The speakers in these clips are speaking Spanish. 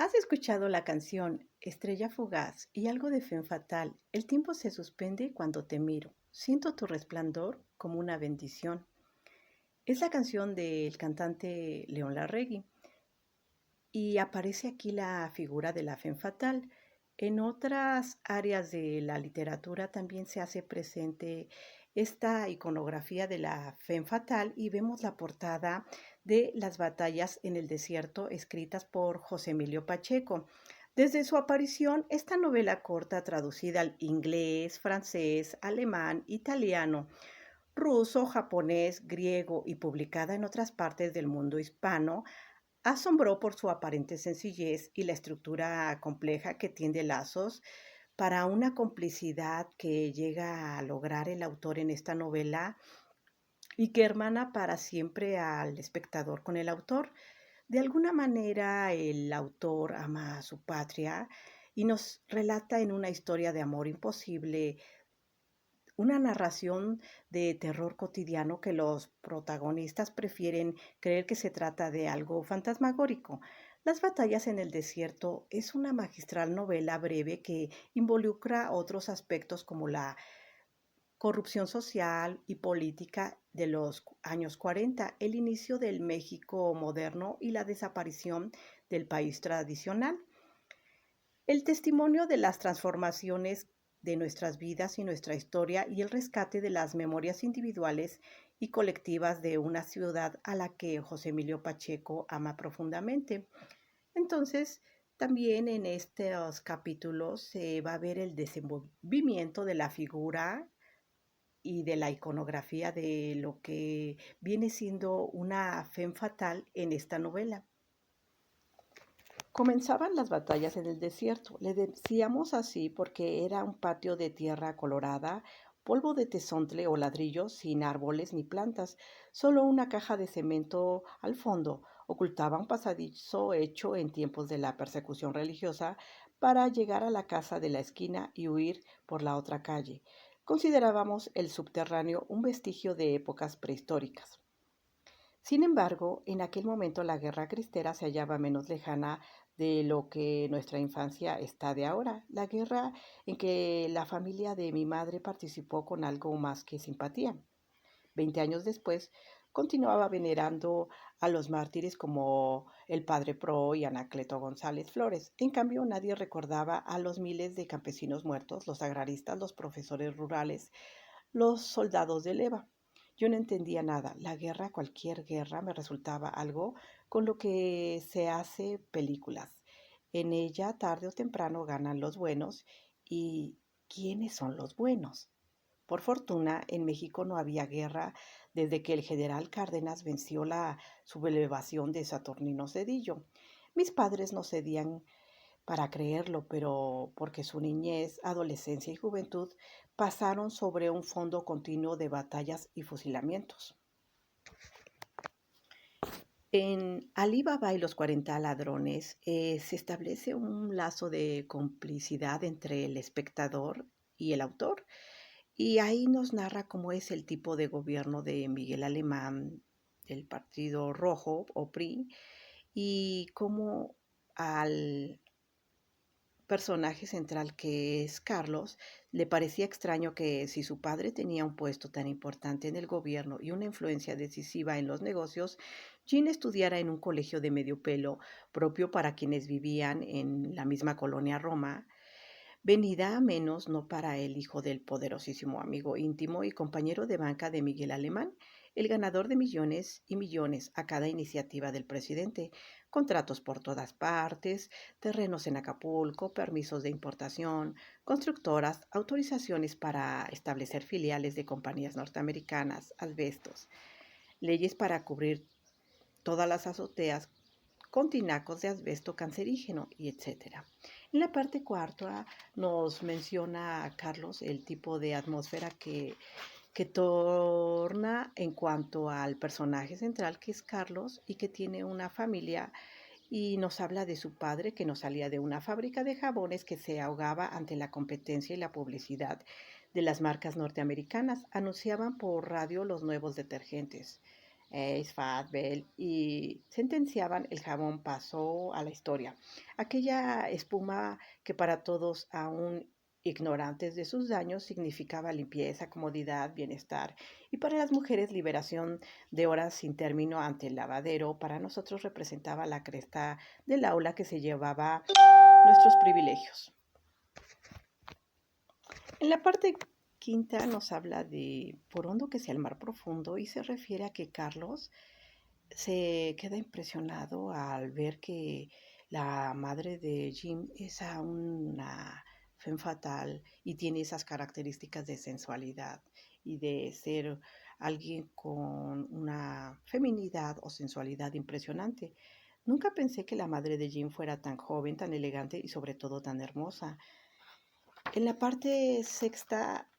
¿Has escuchado la canción Estrella fugaz y algo de Femme fatal? El tiempo se suspende cuando te miro. Siento tu resplandor como una bendición. Es la canción del cantante León Larregui y aparece aquí la figura de la Femme fatal. En otras áreas de la literatura también se hace presente esta iconografía de la Femme fatal y vemos la portada de Las batallas en el desierto escritas por José Emilio Pacheco. Desde su aparición, esta novela corta traducida al inglés, francés, alemán, italiano, ruso, japonés, griego y publicada en otras partes del mundo hispano, asombró por su aparente sencillez y la estructura compleja que tiende lazos para una complicidad que llega a lograr el autor en esta novela y que hermana para siempre al espectador con el autor. De alguna manera el autor ama a su patria y nos relata en una historia de amor imposible una narración de terror cotidiano que los protagonistas prefieren creer que se trata de algo fantasmagórico. Las batallas en el desierto es una magistral novela breve que involucra otros aspectos como la corrupción social y política de los años 40, el inicio del México moderno y la desaparición del país tradicional. El testimonio de las transformaciones de nuestras vidas y nuestra historia y el rescate de las memorias individuales y colectivas de una ciudad a la que José Emilio Pacheco ama profundamente. Entonces, también en estos capítulos se va a ver el desenvolvimiento de la figura y de la iconografía de lo que viene siendo una femme fatal en esta novela. Comenzaban las batallas en el desierto. Le decíamos así porque era un patio de tierra colorada, polvo de tezontle o ladrillo sin árboles ni plantas, solo una caja de cemento al fondo. Ocultaba un pasadizo hecho en tiempos de la persecución religiosa para llegar a la casa de la esquina y huir por la otra calle. Considerábamos el subterráneo un vestigio de épocas prehistóricas. Sin embargo, en aquel momento la guerra cristera se hallaba menos lejana de lo que nuestra infancia está de ahora. La guerra en que la familia de mi madre participó con algo más que simpatía. 20 años después, continuaba venerando a los mártires como el padre Pro y Anacleto González Flores. En cambio, nadie recordaba a los miles de campesinos muertos, los agraristas, los profesores rurales, los soldados de leva. Yo no entendía nada. La guerra, cualquier guerra, me resultaba algo con lo que se hace películas. En ella, tarde o temprano, ganan los buenos. ¿Y quiénes son los buenos? Por fortuna, en México no había guerra desde que el general Cárdenas venció la sublevación de Saturnino Cedillo. Mis padres no cedían para creerlo, pero porque su niñez, adolescencia y juventud pasaron sobre un fondo continuo de batallas y fusilamientos. En Ali Baba y los 40 ladrones se establece un lazo de complicidad entre el espectador y el autor, y ahí nos narra cómo es el tipo de gobierno de Miguel Alemán, del Partido Rojo o PRI, y cómo al personaje central, que es Carlos, le parecía extraño que si su padre tenía un puesto tan importante en el gobierno y una influencia decisiva en los negocios, Jean estudiara en un colegio de medio pelo propio para quienes vivían en la misma colonia Roma, venida a menos no para el hijo del poderosísimo amigo íntimo y compañero de banca de Miguel Alemán, el ganador de millones y millones a cada iniciativa del presidente, contratos por todas partes, terrenos en Acapulco, permisos de importación, constructoras, autorizaciones para establecer filiales de compañías norteamericanas, asbestos, leyes para cubrir todas las azoteas con tinacos de asbesto cancerígeno y etcétera. En la parte cuarta nos menciona a Carlos el tipo de atmósfera que torna en cuanto al personaje central, que es Carlos, y que tiene una familia, y nos habla de su padre que no salía de una fábrica de jabones que se ahogaba ante la competencia y la publicidad de las marcas norteamericanas. Anunciaban por radio los nuevos detergentes. Ace, Fat, Bell, y sentenciaban, el jabón pasó a la historia. Aquella espuma que para todos, aún ignorantes de sus daños, significaba limpieza, comodidad, bienestar, y para las mujeres liberación de horas sin término ante el lavadero, para nosotros representaba la cresta del aula que se llevaba nuestros privilegios. En la parte quinta nos habla de por hondo que sea el mar profundo y se refiere a que Carlos se queda impresionado al ver que la madre de Jim es a una femme fatal y tiene esas características de sensualidad y de ser alguien con una feminidad o sensualidad impresionante. Nunca pensé que la madre de Jim fuera tan joven, tan elegante y sobre todo tan hermosa. En la parte sexta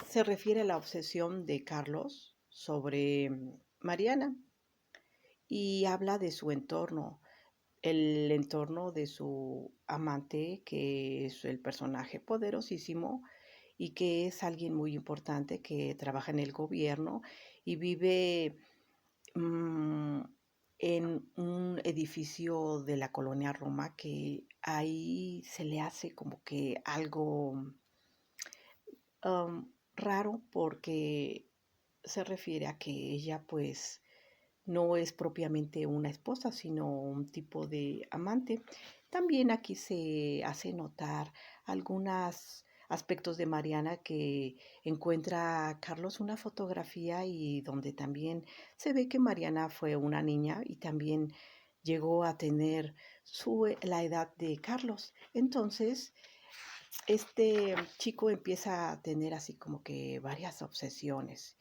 se refiere a la obsesión de Carlos sobre Mariana y habla de su entorno, el entorno de su amante, que es el personaje poderosísimo y que es alguien muy importante que trabaja en el gobierno y vive mm, en un edificio de la colonia Roma que ahí se le hace como que algo raro porque se refiere a que ella pues no es propiamente una esposa, sino un tipo de amante. También aquí se hace notar algunos aspectos de Mariana que encuentra Carlos una fotografía y donde también se ve que Mariana fue una niña y también llegó a tener la edad de Carlos. Entonces, este chico empieza a tener así como que varias obsesiones.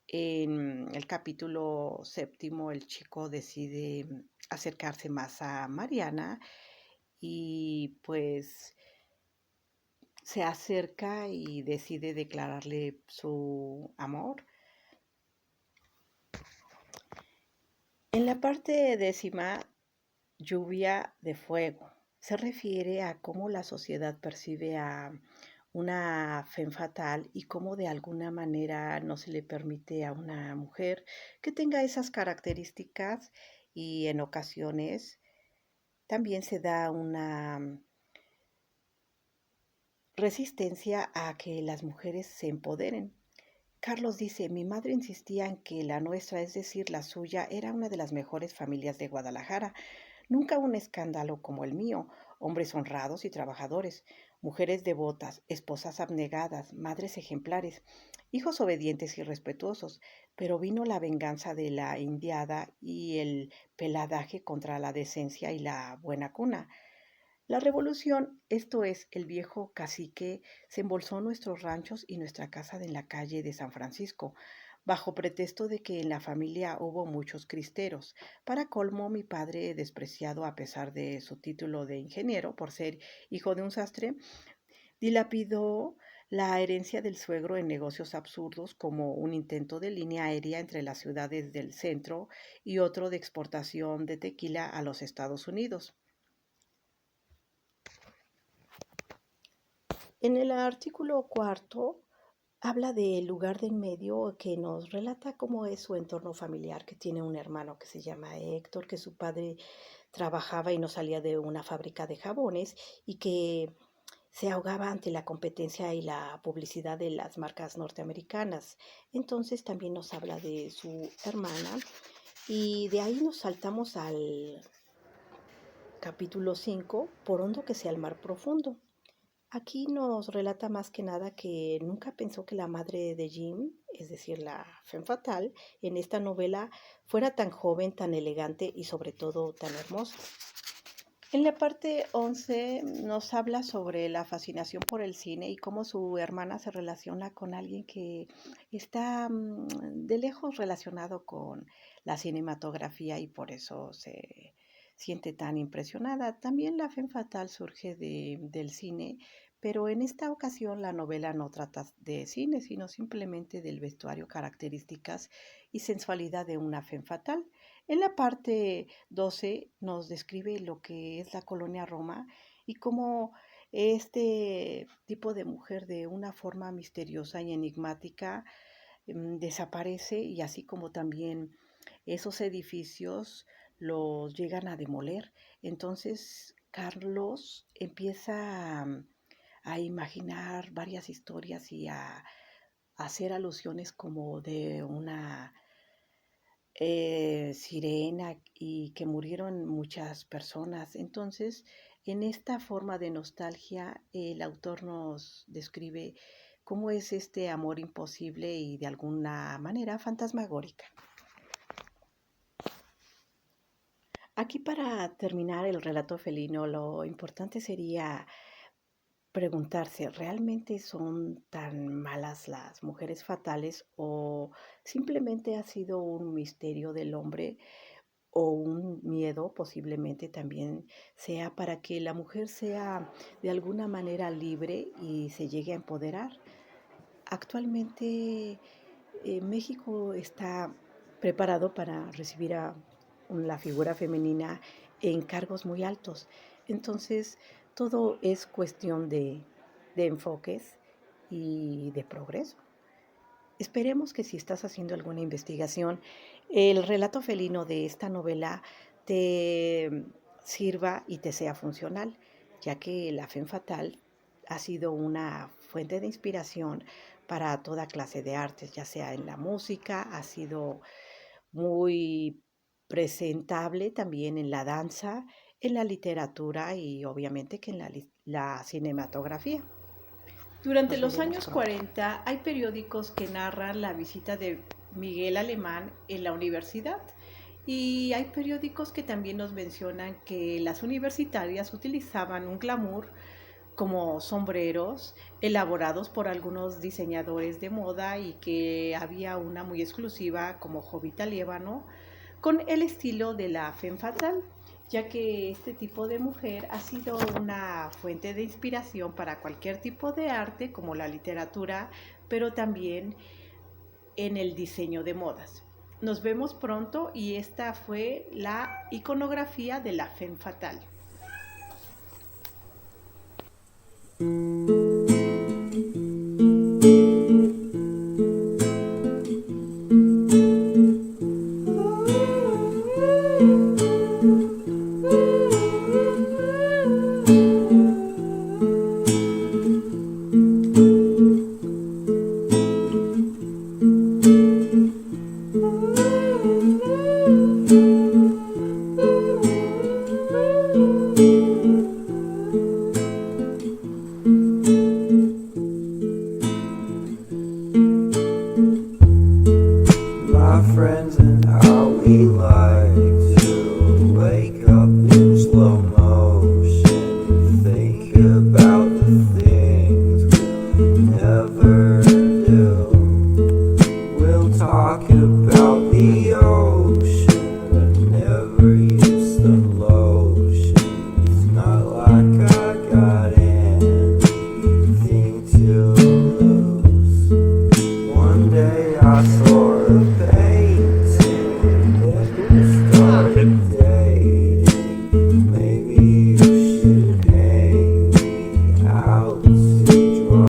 En el capítulo séptimo, el chico decide acercarse más a Mariana y pues se acerca y decide declararle su amor. En la parte décima, lluvia de fuego, se refiere a cómo la sociedad percibe a una femme fatal y cómo de alguna manera no se le permite a una mujer que tenga esas características y en ocasiones también se da una resistencia a que las mujeres se empoderen. Carlos dice, mi madre insistía en que la nuestra, es decir, la suya, era una de las mejores familias de Guadalajara. Nunca un escándalo como el mío, hombres honrados y trabajadores, mujeres devotas, esposas abnegadas, madres ejemplares, hijos obedientes y respetuosos, pero vino la venganza de la indiada y el peladaje contra la decencia y la buena cuna. La revolución, esto es, el viejo cacique, se embolsó nuestros ranchos y nuestra casa en la calle de San Francisco, bajo pretexto de que en la familia hubo muchos cristeros. Para colmo, mi padre, despreciado a pesar de su título de ingeniero por ser hijo de un sastre, dilapidó la herencia del suegro en negocios absurdos como un intento de línea aérea entre las ciudades del centro y otro de exportación de tequila a los Estados Unidos. En el artículo cuarto habla del lugar de en medio que nos relata cómo es su entorno familiar, que tiene un hermano que se llama Héctor, que su padre trabajaba y no salía de una fábrica de jabones y que se ahogaba ante la competencia y la publicidad de las marcas norteamericanas. Entonces también nos habla de su hermana y de ahí nos saltamos al capítulo 5, por hondo que sea el mar profundo. Aquí nos relata más que nada que nunca pensó que la madre de Jim, es decir, la femme fatal, en esta novela fuera tan joven, tan elegante y sobre todo tan hermosa. En la parte 11 nos habla sobre la fascinación por el cine y cómo su hermana se relaciona con alguien que está de lejos relacionado con la cinematografía y por eso se siente tan impresionada. También la femme fatal surge del cine, pero en esta ocasión la novela no trata de cine, sino simplemente del vestuario, características y sensualidad de una femme fatal. En la parte 12 nos describe lo que es la colonia Roma y cómo este tipo de mujer de una forma misteriosa y enigmática desaparece y así como también esos edificios los llegan a demoler. Entonces Carlos empieza a imaginar varias historias y a hacer alusiones como de una sirena y que murieron muchas personas. Entonces, en esta forma de nostalgia, el autor nos describe cómo es este amor imposible y de alguna manera fantasmagórica. Aquí para terminar el relato felino, lo importante sería preguntarse, ¿realmente son tan malas las mujeres fatales o simplemente ha sido un misterio del hombre o un miedo posiblemente también sea para que la mujer sea de alguna manera libre y se llegue a empoderar? Actualmente México está preparado para recibir a la figura femenina en cargos muy altos. Entonces, todo es cuestión de enfoques y de progreso. Esperemos que si estás haciendo alguna investigación, el relato felino de esta novela te sirva y te sea funcional, ya que la femme fatal ha sido una fuente de inspiración para toda clase de artes, ya sea en la música, ha sido muy presentable también en la danza, en la literatura y obviamente que en la cinematografía. Durante Nos los veremos años pronto. 40 hay periódicos que narran la visita de Miguel Alemán en la universidad y hay periódicos que también nos mencionan que las universitarias utilizaban un glamour como sombreros elaborados por algunos diseñadores de moda y que había una muy exclusiva como Jovita Liébano con el estilo de la femme fatale, ya que este tipo de mujer ha sido una fuente de inspiración para cualquier tipo de arte como la literatura, pero también en el diseño de modas. Nos vemos pronto y esta fue la iconografía de la femme fatale.